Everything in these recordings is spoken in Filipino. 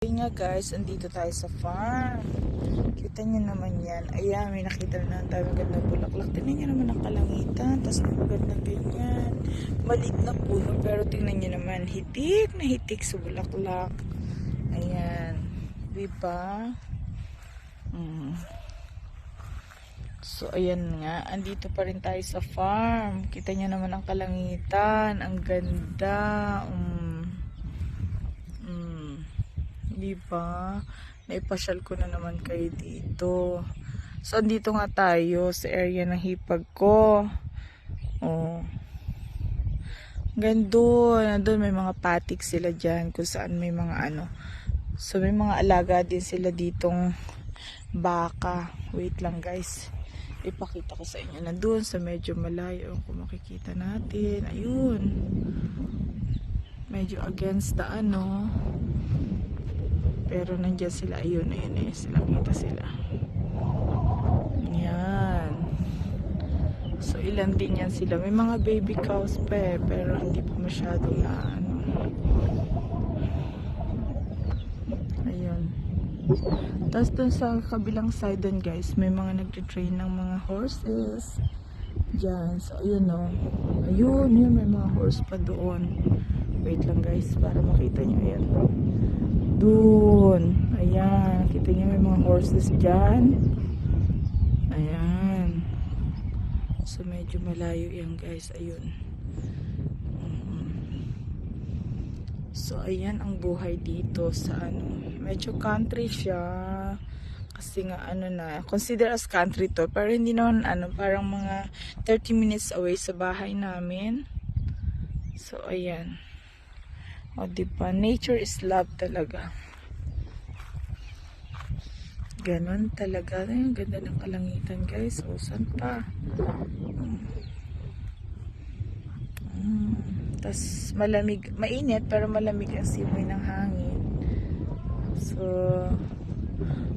Ayun nga guys, andito tayo sa farm. Kita nyo naman yan. Ayan, may nakita na tayo magandang bulaklak. Tingnan nyo naman ang kalangitan. Tapos magandang ganyan. Maliit na puno. Pero tingnan nyo naman, hitik na hitik sa bulaklak. Ayan. Diba? So, ayan nga. Andito pa rin tayo sa farm. Kita nyo naman ang kalangitan. Ang ganda. Diba? Naipasyal ko na naman kayo dito. So, andito nga tayo sa area ng hipag ko. Oh. Gandun. Doon may mga patik sila dyan. Kung saan may mga ano. So, may mga alaga din sila ditong baka. Wait lang guys. Ipakita ko sa inyo. Nandun sa medyo malayo. Kung makikita natin. Ayun. Medyo against the ano. Pero nandiyan sila. Ayun. Sila. Kita sila. Yan. So, ilan din yan sila. May mga baby cows pa eh. Pero hindi pa masyado na ano. Ayun. Tapos dun sa kabilang side dun guys, may mga nagtitrain ng mga horses. Diyan. So, ayun o. Ayun. May mga horse pa doon. Wait lang guys. Para makita nyo. Ayan. Doon. Ayan. Kita nyo may mga horses dyan. Ayan. So, medyo malayo yan guys. Ayun. So, ayan ang buhay dito sa ano. Medyo country siya. Kasi nga ano na. Consider as country to. Pero hindi naman ano. Parang mga 30 minutes away sa bahay namin. So, ayan. O, diba? Nature is love talaga. Ganon talaga. Ang ganda ng kalangitan, guys. O, saan pa? Tas malamig. Mainit, pero malamig ang simoy ng hangin. So,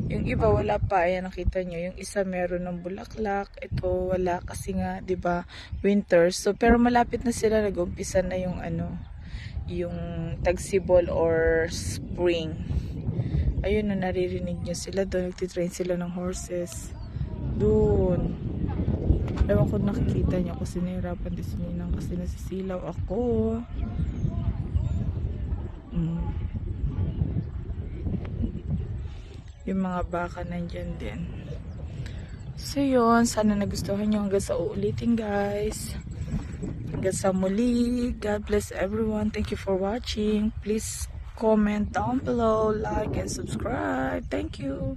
yung iba wala pa. Ayan, nakita nyo. Yung isa meron ng bulaklak. Ito wala kasi nga, diba, winter. So, pero malapit na sila. Nag-umpisa na yung ano, yung tagsibol or spring. Ayun na, naririnig nyo sila doon. Nagtitrain sila ng horses doon. Ewan ko nakikita nyo kasi nahirapan din si Ninang kasi nasisilaw ako. Yung mga baka nandyan din. So yun, sana nagustuhan nyo hanggang sa uulitin guys. Hanggang sa muli. God bless everyone. Thank you for watching. Please comment down below, like and subscribe. Thank you.